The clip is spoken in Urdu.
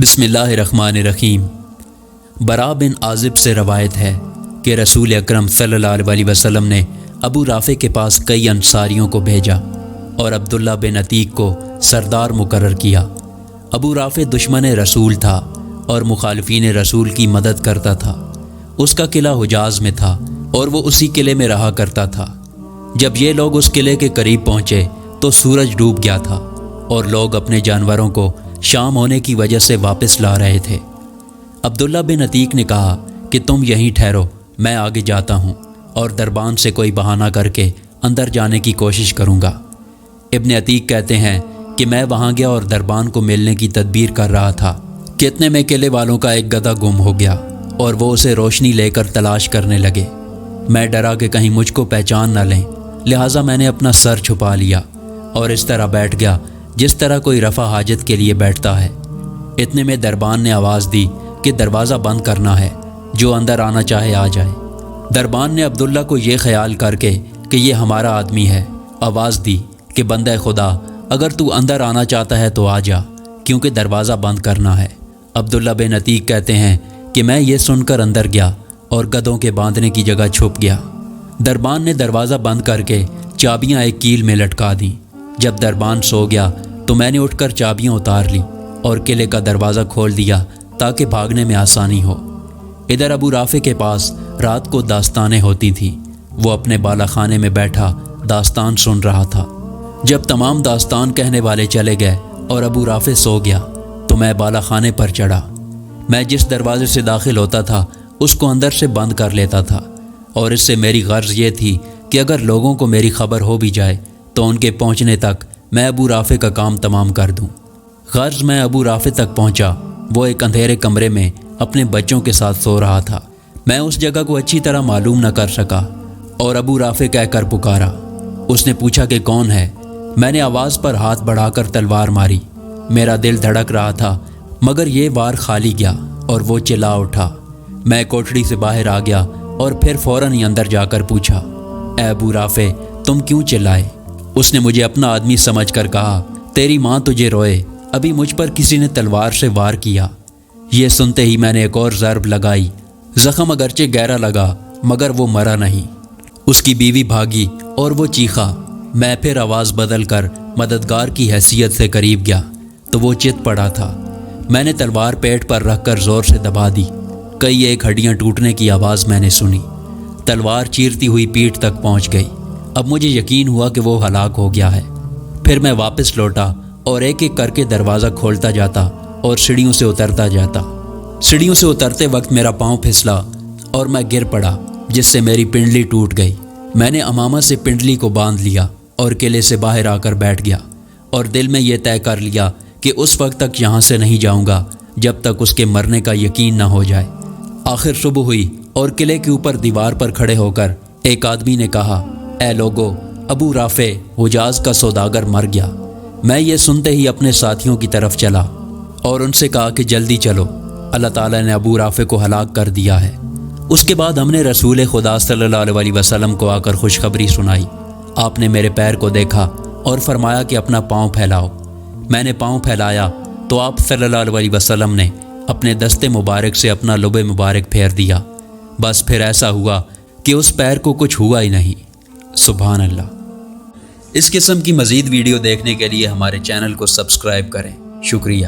بسم اللہ الرحمن الرحیم۔ برا بن عازب سے روایت ہے کہ رسول اکرم صلی اللہ علیہ وسلم نے ابو رافع کے پاس کئی انصاریوں کو بھیجا اور عبداللہ بن عتیق کو سردار مقرر کیا۔ ابو رافع دشمن رسول تھا اور مخالفین رسول کی مدد کرتا تھا۔ اس کا قلعہ حجاز میں تھا اور وہ اسی قلعے میں رہا کرتا تھا۔ جب یہ لوگ اس قلعے کے قریب پہنچے تو سورج ڈوب گیا تھا اور لوگ اپنے جانوروں کو شام ہونے کی وجہ سے واپس لا رہے تھے۔ عبداللہ بن عتیق نے کہا کہ تم یہیں ٹھہرو، میں آگے جاتا ہوں اور دربان سے کوئی بہانہ کر کے اندر جانے کی کوشش کروں گا۔ ابن عتیق کہتے ہیں کہ میں وہاں گیا اور دربان کو ملنے کی تدبیر کر رہا تھا کہ اتنے میں قلعے والوں کا ایک گدھا گم ہو گیا اور وہ اسے روشنی لے کر تلاش کرنے لگے۔ میں ڈرا کہ کہیں مجھ کو پہچان نہ لیں، لہٰذا میں نے اپنا سر چھپا لیا اور اس طرح بیٹھ گیا جس طرح کوئی رفع حاجت کے لیے بیٹھتا ہے۔ اتنے میں دربان نے آواز دی کہ دروازہ بند کرنا ہے، جو اندر آنا چاہے آ جائے۔ دربان نے عبداللہ کو یہ خیال کر کے کہ یہ ہمارا آدمی ہے آواز دی کہ بندہ خدا، اگر تو اندر آنا چاہتا ہے تو آ جا، کیونکہ دروازہ بند کرنا ہے۔ عبداللہ بن عتیق کہتے ہیں کہ میں یہ سن کر اندر گیا اور گدھوں کے باندھنے کی جگہ چھپ گیا۔ دربان نے دروازہ بند کر کے چابیاں ایک کیل میں لٹکا دیں۔ جب دربان سو گیا تو میں نے اٹھ کر چابیاں اتار لیں اور قلعے کا دروازہ کھول دیا تاکہ بھاگنے میں آسانی ہو۔ ادھر ابو رافع کے پاس رات کو داستانیں ہوتی تھیں۔ وہ اپنے بالا خانے میں بیٹھا داستان سن رہا تھا۔ جب تمام داستان کہنے والے چلے گئے اور ابو رافع سو گیا تو میں بالا خانے پر چڑھا۔ میں جس دروازے سے داخل ہوتا تھا اس کو اندر سے بند کر لیتا تھا اور اس سے میری غرض یہ تھی کہ اگر لوگوں کو میری خبر ہو بھی جائے تو ان کے پہنچنے تک میں ابو رافع کا کام تمام کر دوں۔ غرض میں ابو رافع تک پہنچا۔ وہ ایک اندھیرے کمرے میں اپنے بچوں کے ساتھ سو رہا تھا۔ میں اس جگہ کو اچھی طرح معلوم نہ کر سکا اور ابو رافع کہہ کر پکارا۔ اس نے پوچھا کہ کون ہے؟ میں نے آواز پر ہاتھ بڑھا کر تلوار ماری۔ میرا دل دھڑک رہا تھا مگر یہ وار خالی گیا اور وہ چلا اٹھا۔ میں کوٹڑی سے باہر آ گیا اور پھر فوراً ہی اندر جا کر پوچھا، اے ابو رافع، تم کیوں چلائے؟ اس نے مجھے اپنا آدمی سمجھ کر کہا، تیری ماں تجھے روئے، ابھی مجھ پر کسی نے تلوار سے وار کیا۔ یہ سنتے ہی میں نے ایک اور ضرب لگائی۔ زخم اگرچہ گہرا لگا مگر وہ مرا نہیں۔ اس کی بیوی بھاگی اور وہ چیخا۔ میں پھر آواز بدل کر مددگار کی حیثیت سے قریب گیا تو وہ چت پڑا تھا۔ میں نے تلوار پیٹ پر رکھ کر زور سے دبا دی۔ کئی ایک ہڈیاں ٹوٹنے کی آواز میں نے سنی۔ تلوار چیرتی ہوئی پیٹھ تک پہنچ گئی۔ اب مجھے یقین ہوا کہ وہ ہلاک ہو گیا ہے۔ پھر میں واپس لوٹا اور ایک ایک کر کے دروازہ کھولتا جاتا اور سیڑھیوں سے اترتا جاتا۔ سیڑھیوں سے اترتے وقت میرا پاؤں پھسلا اور میں گر پڑا جس سے میری پنڈلی ٹوٹ گئی۔ میں نے امامہ سے پنڈلی کو باندھ لیا اور قلعے سے باہر آ کر بیٹھ گیا اور دل میں یہ طے کر لیا کہ اس وقت تک یہاں سے نہیں جاؤں گا جب تک اس کے مرنے کا یقین نہ ہو جائے۔ آخر صبح ہوئی اور قلعے کے اوپر دیوار پر کھڑے ہو کر ایک آدمی نے کہا، اے لوگو، ابو رافع حجاز کا سوداگر مر گیا۔ میں یہ سنتے ہی اپنے ساتھیوں کی طرف چلا اور ان سے کہا کہ جلدی چلو، اللہ تعالیٰ نے ابو رافع کو ہلاک کر دیا ہے۔ اس کے بعد ہم نے رسول خدا صلی اللہ علیہ وسلم کو آ کر خوشخبری سنائی۔ آپ نے میرے پیر کو دیکھا اور فرمایا کہ اپنا پاؤں پھیلاؤ۔ میں نے پاؤں پھیلایا تو آپ صلی اللہ علیہ وسلم نے اپنے دستے مبارک سے اپنا لب مبارک پھیر دیا۔ بس پھر ایسا ہوا کہ اس پیر کو کچھ ہوا ہی نہیں۔ سبحان اللہ۔ اس قسم کی مزید ویڈیو دیکھنے کے لیے ہمارے چینل کو سبسکرائب کریں۔ شکریہ۔